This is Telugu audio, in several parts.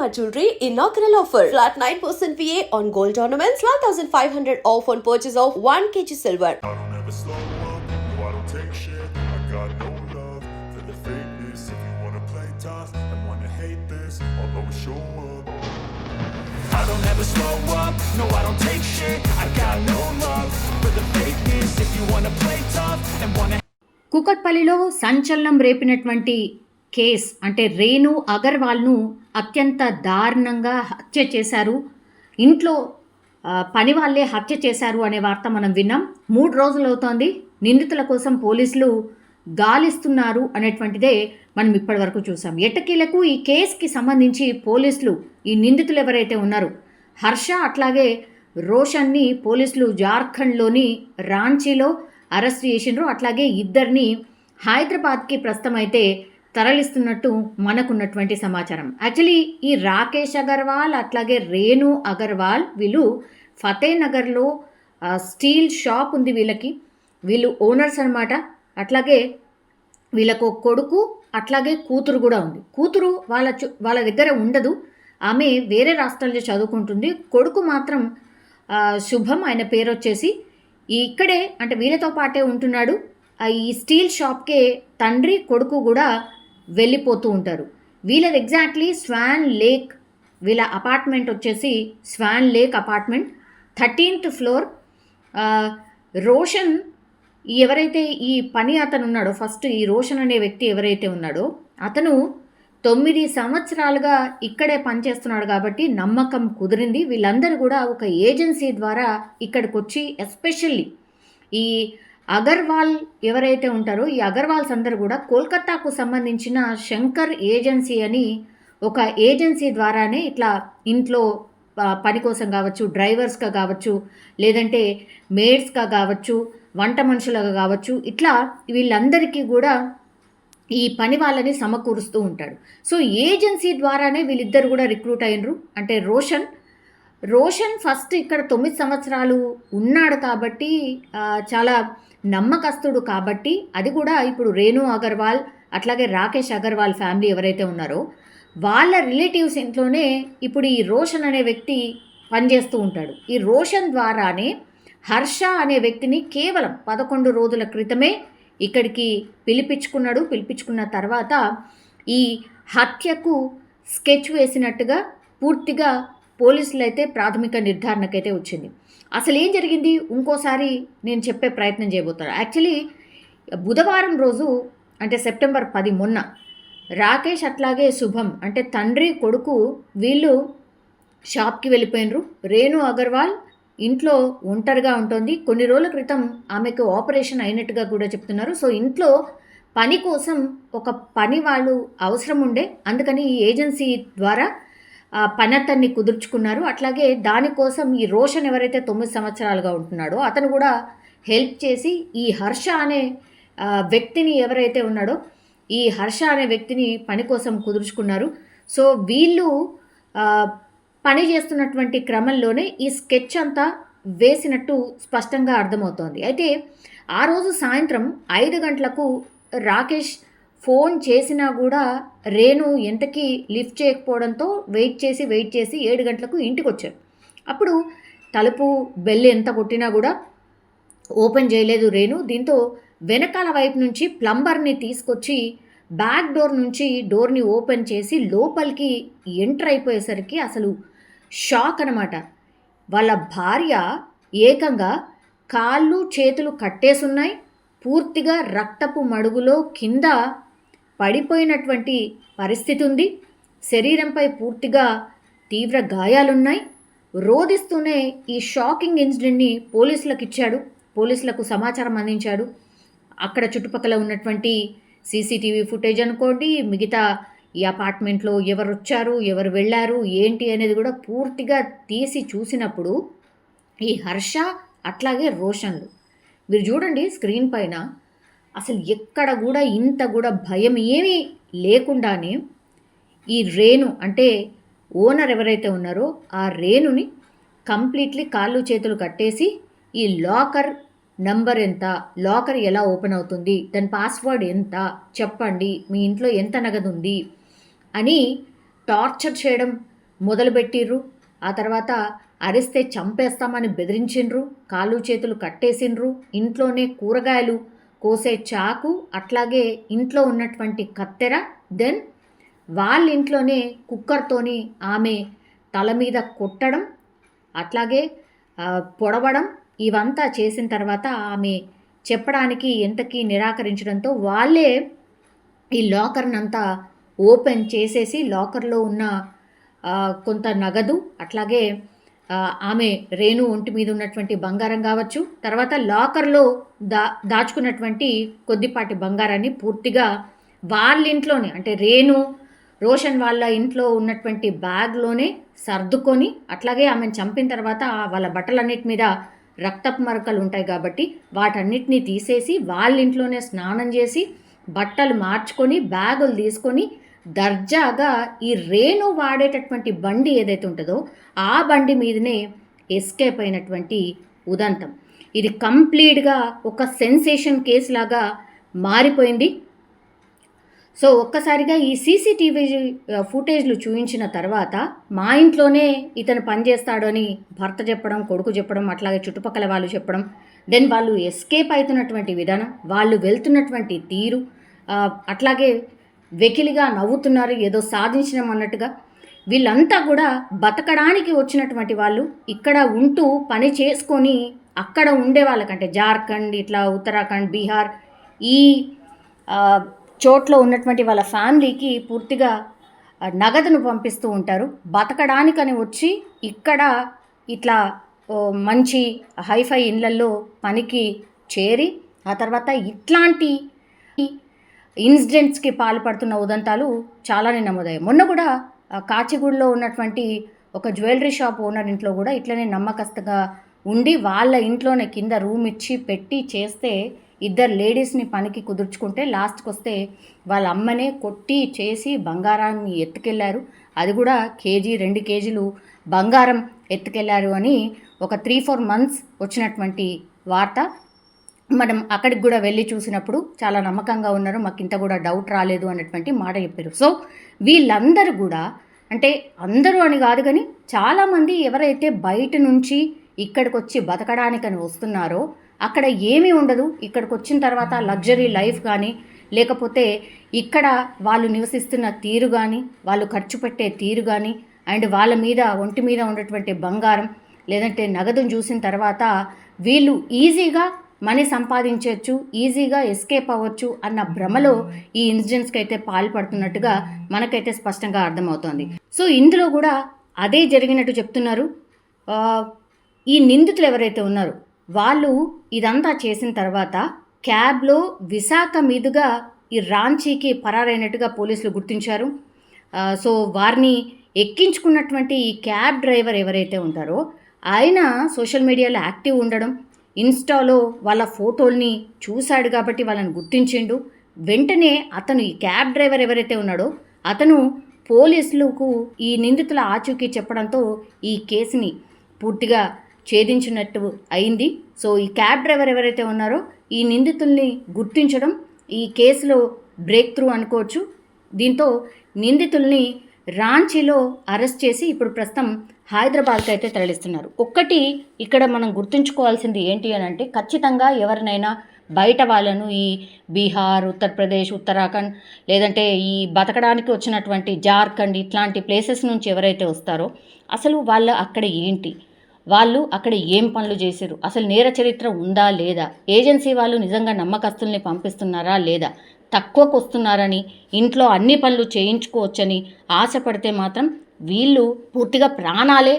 Shalimar Jewelry inaugural offer. Flat 9% VA on gold ornaments, 12,500 off on purchase of 1 kg silver. I don't ever slow up, no I don't take shit. I got no love for the fakeness. If you wanna play tough and wanna hate this, I'll always show up. I don't ever slow up, no I don't take shit. I got no love for the fakeness. If you wanna play tough and wanna కూకట్పల్లిలో సంచలనం రేపినటువంటి కేస్ అంటే రేణు అగర్వాల్ను అత్యంత దారుణంగా హత్య చేశారు. ఇంట్లో పని వాళ్ళే హత్య చేశారు అనే వార్త మనం విన్నాం. 3 రోజులు అవుతోంది. నిందితుల కోసం పోలీసులు గాలిస్తున్నారు అనేటువంటిదే మనం ఇప్పటి వరకు చూసాం. ఎట్టకీలకు ఈ కేసుకి సంబంధించి పోలీసులు ఈ నిందితులు ఎవరైతే ఉన్నారో హర్ష అట్లాగే రోషన్ని పోలీసులు జార్ఖండ్లోని రాంచీలో అరెస్ట్ చేసిండ్రు. అట్లాగే ఇద్దరిని హైదరాబాద్కి ప్రస్తుతం అయితే తరలిస్తున్నట్టు మనకున్నటువంటి సమాచారం. యాక్చువల్లీ ఈ రాకేష్ అగర్వాల్ అట్లాగే రేణు అగర్వాల్ వీళ్ళు ఫతేనగర్లో స్టీల్ షాప్ ఉంది వీళ్ళు ఓనర్స్ అనమాట. అట్లాగే వీళ్ళకు కొడుకు అట్లాగే కూతురు కూడా ఉంది. కూతురు వాళ్ళ దగ్గర ఉండదు, ఆమె వేరే రాష్ట్రాల్లో చదువుకుంటుంది. కొడుకు మాత్రం శుభం, ఆయన పేరు వచ్చేసి ఇక్కడే అంటే వీళ్ళతో పాటే ఉంటున్నాడు. ఈ స్టీల్ షాప్కే తండ్రి కొడుకు కూడా వెళ్ళిపోతూ ఉంటారు. వీళ్ళది ఎగ్జాక్ట్లీ స్వాన్ లేక్, వీళ్ళ అపార్ట్మెంట్ వచ్చేసి Swan Lake apartment 13th floor. Roshan ఎవరైతే ఈ పని అతను ఉన్నాడో, ఫస్ట్ ఈ రోషన్ అనే వ్యక్తి ఎవరైతే ఉన్నాడో అతను 9 సంవత్సరాలుగా ఇక్కడే పనిచేస్తున్నాడు కాబట్టి నమ్మకం కుదిరింది. వీళ్ళందరూ కూడా ఒక ఏజెన్సీ ద్వారా ఇక్కడికి వచ్చి ఎస్పెషల్లీ ఈ అగర్వాల్ ఎవరైతే ఉంటారో ఈ అగర్వాల్స్ అందరూ కూడా కోల్కతాకు సంబంధించిన శంకర్ ఏజెన్సీ అని ఒక ఏజెన్సీ ద్వారానే ఇట్లా ఇంట్లో పని కోసం కావచ్చు, డ్రైవర్స్గా కావచ్చు, లేదంటే మేడ్స్గా కావచ్చు, వంట మనుషులుగా కావచ్చు, ఇట్లా వీళ్ళందరికీ కూడా ఈ పని వాళ్ళని సమకూరుస్తూ ఉంటాడు. సో ఏజెన్సీ ద్వారానే వీళ్ళిద్దరు కూడా రిక్రూట్ అయినరు. అంటే రోషన్ ఫస్ట్ ఇక్కడ 9 సంవత్సరాలు ఉన్నాడు కాబట్టి చాలా నమ్మకస్తుడు కాబట్టి, అది కూడా ఇప్పుడు రేణు అగర్వాల్ అట్లాగే రాకేష్ అగర్వాల్ ఫ్యామిలీ ఎవరైతే ఉన్నారో వాళ్ళ రిలేటివ్స్ ఇంట్లోనే ఇప్పుడు ఈ రోషన్ అనే వ్యక్తి పనిచేస్తూ ఉంటాడు. ఈ రోషన్ ద్వారానే హర్ష అనే వ్యక్తిని కేవలం 11 రోజుల క్రితమే ఇక్కడికి పిలిపించుకున్న తర్వాత ఈ హత్యకు స్కెచ్ వేసినట్టుగా పూర్తిగా పోలీసులు అయితే ప్రాథమిక నిర్ధారణకైతే వచ్చింది. అసలు ఏం జరిగింది ఇంకోసారి నేను చెప్పే ప్రయత్నం చేయబోతాను. యాక్చువల్లీ బుధవారం రోజు అంటే సెప్టెంబర్ 10 మొన్న రాకేష్ అట్లాగే శుభం అంటే తండ్రి కొడుకు వీళ్ళు షాప్కి వెళ్ళిపోయినరు. రేణు అగర్వాల్ ఇంట్లో ఒంటరిగా ఉంటుంది. కొన్ని రోజుల క్రితం ఆమెకు ఆపరేషన్ అయినట్టుగా కూడా చెప్తున్నారు. సో ఇంట్లో పని కోసం ఒక పని వాళ్ళు అవసరం ఉండే, అందుకని ఈ ఏజెన్సీ ద్వారా పని అతన్ని కుదుర్చుకున్నారు. అట్లాగే దానికోసం ఈ రోషన్ ఎవరైతే 9 సంవత్సరాలుగా ఉంటున్నాడో అతను కూడా హెల్ప్ చేసి ఈ హర్ష అనే వ్యక్తిని ఎవరైతే ఉన్నాడో ఈ హర్ష అనే వ్యక్తిని పని కోసం కుదుర్చుకున్నారు. సో వీళ్ళు పని చేస్తున్నటువంటి క్రమంలోనే ఈ స్కెచ్ అంతా వేసినట్టు స్పష్టంగా అర్థమవుతోంది. అయితే ఆ రోజు సాయంత్రం 5 గంటలకు రాకేష్ ఫోన్ చేసినా కూడా రేణు ఎంతకీ లిఫ్ట్ చేయకపోవడంతో వెయిట్ చేసి 7 గంటలకు ఇంటికి వచ్చారు. అప్పుడు తలుపు బెల్ ఎంత కొట్టినా కూడా ఓపెన్ చేయలేదు రేణు. దీంతో వెనకాల వైపు నుంచి ప్లంబర్ని తీసుకొచ్చి బ్యాక్ డోర్ నుంచి డోర్ని ఓపెన్ చేసి లోపలికి ఎంటర్ అయిపోయేసరికి అసలు షాక్ అనమాట. వాళ్ళ భార్య ఏకంగా కాళ్ళు చేతులు కట్టేసున్నాయి, పూర్తిగా రక్తపు మడుగులో కింద పడిపోయినటువంటి పరిస్థితి ఉంది. శరీరంపై పూర్తిగా తీవ్ర గాయాలున్నాయి. రోదిస్తూనే ఈ షాకింగ్ ఇన్సిడెంట్ని పోలీసులకు సమాచారం అందించాడు. అక్కడ చుట్టుపక్కల ఉన్నటువంటి సీసీటీవీ ఫుటేజ్ అనుకోండి, మిగతా ఈ అపార్ట్మెంట్లో ఎవరు వచ్చారు, ఎవరు వెళ్ళారు, ఏంటి అనేది కూడా పూర్తిగా తీసి చూసినప్పుడు ఈ హర్ష అట్లాగే రోషన్లు మీరు చూడండి స్క్రీన్ పైన అసలు ఎక్కడ కూడా ఇంత కూడా భయం ఏమీ లేకుండానే ఈ రేణు అంటే ఓనర్ ఎవరైతే ఉన్నారో ఆ రేణుని కంప్లీట్లీ కాళ్ళు చేతులు కట్టేసి ఈ లాకర్ నంబర్ ఎంత, లాకర్ ఎలా ఓపెన్ అవుతుంది, దాని పాస్వర్డ్ ఎంత చెప్పండి, మీ ఇంట్లో ఎంత నగదు ఉంది అని టార్చర్ చేయడం మొదలుపెట్టిర్రు. ఆ తర్వాత అరిస్తే చంపేస్తామని బెదిరించిండ్రు, కాళ్ళు చేతులు కట్టేసిండ్రు, ఇంట్లోనే కూరగాయలు కోసే చాకు, అట్లాగే ఇంట్లో ఉన్నటువంటి కత్తెర, దెన్ వాళ్ళ ఇంట్లోనే కుక్కర్తోని ఆమె తల మీద కొట్టడం, అట్లాగే పొడవడం, ఇవంతా చేసిన తర్వాత ఆమె చెప్పడానికి ఎంతకీ నిరాకరించడంతో వాళ్ళే ఈ లాకర్నంతా ఓపెన్ చేసేసి లాకర్లో ఉన్న కొంత నగదు, అట్లాగే ఆమె రేణు ఒంటి మీద ఉన్నటువంటి బంగారం కావచ్చు, తర్వాత లాకర్లో దాచుకున్నటువంటి కొద్దిపాటి బంగారాన్ని పూర్తిగా వాళ్ళ ఇంట్లోనే, అంటే రోషన్ వాళ్ళ ఇంట్లో ఉన్నటువంటి బ్యాగ్లోనే సర్దుకొని, అట్లాగే ఆమెను చంపిన తర్వాత వాళ్ళ బట్టలన్నిటి మీద రక్తపు మరకలు ఉంటాయి కాబట్టి వాటన్నిటినీ తీసేసి వాళ్ళ ఇంట్లోనే స్నానం చేసి బట్టలు మార్చుకొని బ్యాగులు తీసుకొని దర్జాగా ఈ రేణు వాడేటటువంటి బండి ఏదైతే ఉంటుందో ఆ బండి మీదనే ఎస్కేప్ అయినటువంటి ఉదంతం. ఇది కంప్లీట్గా ఒక సెన్సేషన్ కేసు లాగా మారిపోయింది. సో ఒక్కసారిగా ఈ సీసీటీవీ ఫుటేజ్లు చూపించిన తర్వాత మా ఇంట్లోనే ఇతను పనిచేస్తాడు అని భర్త చెప్పడం, కొడుకు చెప్పడం, అట్లాగే చుట్టుపక్కల వాళ్ళు చెప్పడం, దెన్ వాళ్ళు ఎస్కేప్ అవుతున్నటువంటి విధానం, వాళ్ళు వెళ్తున్నటువంటి తీరు, అట్లాగే వెకిలిగా నవ్వుతున్నారు ఏదో సాధించడం అన్నట్టుగా. వీళ్ళంతా కూడా బతకడానికి వచ్చినటువంటి వాళ్ళు, ఇక్కడ ఉంటూ పని చేసుకొని అక్కడ ఉండే వాళ్ళకంటే జార్ఖండ్, ఇట్లా ఉత్తరాఖండ్, బీహార్ ఈ చోట్ల ఉన్నటువంటి వాళ్ళ ఫ్యామిలీకి పూర్తిగా నగదును పంపిస్తూ ఉంటారు. బతకడానికని వచ్చి ఇక్కడ ఇట్లా మంచి హైఫై ఇళ్ళల్లో పనికి చేరి ఆ తర్వాత ఇట్లాంటి ఇన్సిడెంట్స్కి పాల్పడుతున్న ఉదంతాలు చాలానే నమోదయ్యాయి. మొన్న కూడా కాచిగూడలో ఉన్నటువంటి ఒక జ్యువెలరీ షాప్ ఓనర్ ఇంట్లో కూడా ఇట్లనే నమ్మకస్తుగా ఉండి వాళ్ళ ఇంట్లోనే కింద రూమ్ ఇచ్చి పెట్టి చేస్తే ఇద్దరు లేడీస్ని పనికి కుదుర్చుకుంటే లాస్ట్కి వస్తే వాళ్ళ అమ్మనే కొట్టి చేసి బంగారాన్ని ఎత్తుకెళ్లారు. అది కూడా 1-2 కేజీలు బంగారం ఎత్తుకెళ్లారు అని ఒక 3-4 months వచ్చినటువంటి వార్త. మనం అక్కడికి కూడా వెళ్ళి చూసినప్పుడు చాలా నమ్మకంగా ఉన్నారు, మాకు ఇంత కూడా డౌట్ రాలేదు అన్నటువంటి మాట చెప్పారు. సో వీళ్ళందరూ కూడా, అంటే అందరూ అని కాదు కానీ చాలామంది ఎవరైతే బయట నుంచి ఇక్కడికి వచ్చి బతకడానికని వస్తున్నారో అక్కడ ఏమీ ఉండదు. ఇక్కడికి వచ్చిన తర్వాత లగ్జరీ లైఫ్ కానీ, లేకపోతే ఇక్కడ వాళ్ళు నివసిస్తున్న తీరు కానీ, వాళ్ళు ఖర్చు పెట్టే తీరు కానీ, అండ్ వాళ్ళ మీద ఒంటి మీద ఉన్నటువంటి బంగారం లేదంటే నగదును చూసిన తర్వాత వీళ్ళు ఈజీగా మనీ సంపాదించవచ్చు, ఈజీగా ఎస్కేప్ అవ్వచ్చు అన్న భ్రమలో ఈ ఇన్సిడెంట్స్కి అయితే పాల్పడుతున్నట్టుగా మనకైతే స్పష్టంగా అర్థమవుతోంది. సో ఇందులో కూడా అదే జరిగినట్టు చెప్తున్నారు. ఈ నిందితులు ఎవరైతే ఉన్నారో వాళ్ళు ఇదంతా చేసిన తర్వాత క్యాబ్లో విశాఖ మీదుగా ఈ రాంచీకి పరారైనట్టుగా పోలీసులు గుర్తించారు. సో వారిని ఎక్కించుకున్నటువంటి ఈ క్యాబ్ డ్రైవర్ ఎవరైతే ఉంటారో ఆయన సోషల్ మీడియాలో యాక్టివ్ ఉండడం, ఇన్స్టాలో వాళ్ళ ఫోటోల్ని చూశాడు కాబట్టి వాళ్ళని గుర్తించిండు. వెంటనే అతను ఈ క్యాబ్ డ్రైవర్ ఎవరైతే ఉన్నాడో అతను పోలీసులకు ఈ నిందితుల ఆచూకీ చెప్పడంతో ఈ కేసుని పూర్తిగా ఛేదించినట్టు అయింది. సో ఈ క్యాబ్ డ్రైవర్ ఎవరైతే ఉన్నారో ఈ నిందితుల్ని గుర్తించడం ఈ కేసులో బ్రేక్ త్రూ అనుకోవచ్చు. దీంతో నిందితుల్ని రాంచీలో అరెస్ట్ చేసి ఇప్పుడు ప్రస్తుతం హైదరాబాద్కి అయితే తరలిస్తున్నారు. ఒక్కటి ఇక్కడ మనం గుర్తుంచుకోవాల్సింది ఏంటి అని అంటే, ఖచ్చితంగా ఎవరినైనా బయట వాళ్ళను ఈ బీహార్, ఉత్తరప్రదేశ్, ఉత్తరాఖండ్ లేదంటే ఈ బతకడానికి వచ్చినటువంటి జార్ఖండ్ ఇట్లాంటి ప్లేసెస్ నుంచి ఎవరైతే వస్తారో అసలు వాళ్ళు అక్కడ ఏంటి, వాళ్ళు అక్కడ ఏం పనులు చేశారు, అసలు నేర చరిత్ర ఉందా లేదా, ఏజెన్సీ వాళ్ళు నిజంగా నమ్మకస్తుల్ని పంపిస్తున్నారా లేదా, తక్కువకు వస్తున్నారని ఇంట్లో అన్ని పనులు చేయించుకోవచ్చని ఆశపడితే మాత్రం వీళ్ళు పూర్తిగా ప్రాణాలే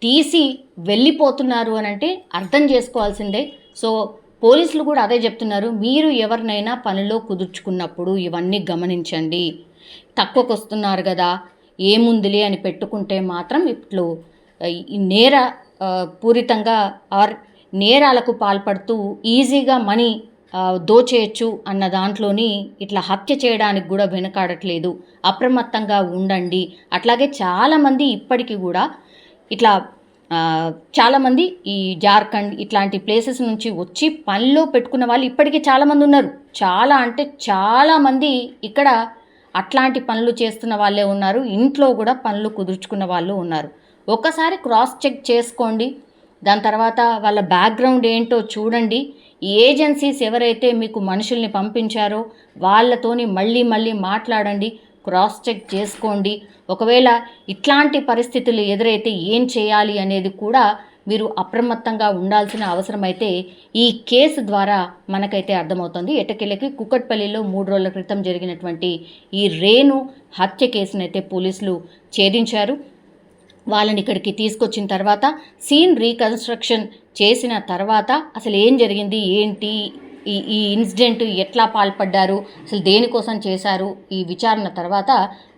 తీసి వెళ్ళిపోతున్నారు అని అంటే అర్థం చేసుకోవాల్సిందే. సో పోలీసులు కూడా అదే చెప్తున్నారు, మీరు ఎవరినైనా పనిలో కుదుర్చుకున్నప్పుడు ఇవన్నీ గమనించండి. తక్కువకు వస్తున్నారు కదా ఏముందిలే అని పెట్టుకుంటే మాత్రం ఇప్పుడు నేర పూరితంగా ఆర్ నేరాలకు పాల్పడుతూ ఈజీగా మనీ దోచేయచ్చు అన్న దాంట్లోని ఇట్లా హత్య చేయడానికి కూడా వెనకాడట్లేదు. అప్రమత్తంగా ఉండండి. అట్లాగే చాలామంది ఇప్పటికీ కూడా ఇట్లా చాలామంది ఈ జార్ఖండ్ ఇట్లాంటి ప్లేసెస్ నుంచి వచ్చి పనిలో పెట్టుకున్న వాళ్ళు ఇప్పటికీ చాలామంది ఉన్నారు. చాలా అంటే చాలామంది ఇక్కడ అట్లాంటి పనులు చేస్తున్న వాళ్ళే ఉన్నారు, ఇంట్లో కూడా పనులు కుదుర్చుకున్న వాళ్ళు ఉన్నారు. ఒక్కసారి క్రాస్ చెక్ చేసుకోండి, దాని తర్వాత వాళ్ళ బ్యాక్గ్రౌండ్ ఏంటో చూడండి. ఈ ఏజెన్సీస్ ఎవరైతే మీకు మనుషుల్ని పంపించారో వాళ్ళతోని మళ్ళీ మాట్లాడండి, క్రాస్ చెక్ చేసుకోండి. ఒకవేళ ఇట్లాంటి పరిస్థితులు ఎదురైతే ఏం చేయాలి అనేది కూడా మీరు అప్రమత్తంగా ఉండాల్సిన అవసరం అయితే ఈ కేసు ద్వారా మనకైతే అర్థమవుతుంది. ఎట్టకేలకి కుకట్పల్లిలో 3 రోజుల క్రితం జరిగినటువంటి ఈ రేణు హత్య కేసునైతే పోలీసులు ఛేదించారు. వాళ్ళని ఇక్కడికి తీసుకొచ్చిన తర్వాత సీన్ రీకన్స్ట్రక్షన్ చేసిన తర్వాత అసలు ఏం జరిగింది, ఏంటి, ఈ ఇన్సిడెంట్ ఎట్లా పాల్పడ్డారు, అసలు దేనికోసం చేశారు, ఈ విచారణ తర్వాత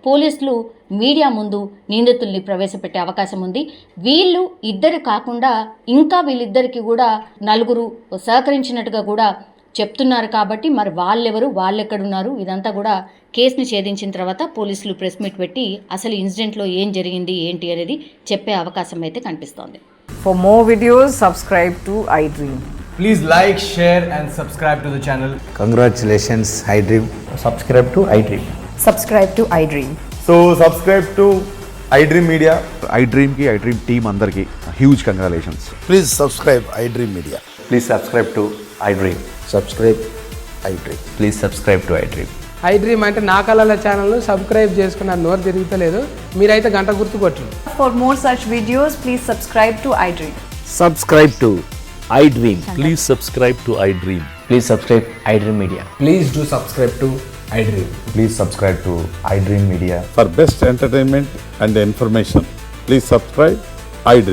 పోలీసులు మీడియా ముందు నిందితుల్ని ప్రవేశపెట్టే అవకాశం ఉంది. వీళ్ళు ఇద్దరు కాకుండా ఇంకా వీళ్ళిద్దరికి కూడా 4 సహకరించినట్టుగా కూడా చెప్తున్నారు. కాబట్టి మరి వాళ్ళెవరు, వాళ్ళెక్కడున్నారు, ఇదంతా కూడా కేసుని ఛేదించిన తర్వాత పోలీసులు ప్రెస్ మీట్ పెట్టి అసలు ఇన్సిడెంట్లో ఏం జరిగింది ఏంటి అనేది చెప్పే అవకాశం అయితే కనిపిస్తోంది. For more videos, subscribe to iDream. Please like, share and subscribe to the channel. Congratulations, iDream. Subscribe to iDream. Subscribe to iDream. So subscribe to iDream Media. iDream team andarki huge congratulations. Please subscribe iDream Media. Please subscribe to iDream. Subscribe iDream. Please subscribe to iDream. iDream అంటే నా కళల ఛానల్ను సబ్స్క్రైబ్ చేసుకున్న నోరు తిరుగుతలేదు, మీరైతే గంట గుర్తు కొట్టండి. For more such videos, please subscribe to iDream. Subscribe to iDream. Please subscribe to iDream. Please subscribe iDream Media. Please do subscribe to iDream. Please subscribe to iDream Media. For best entertainment and information, please subscribe iDream.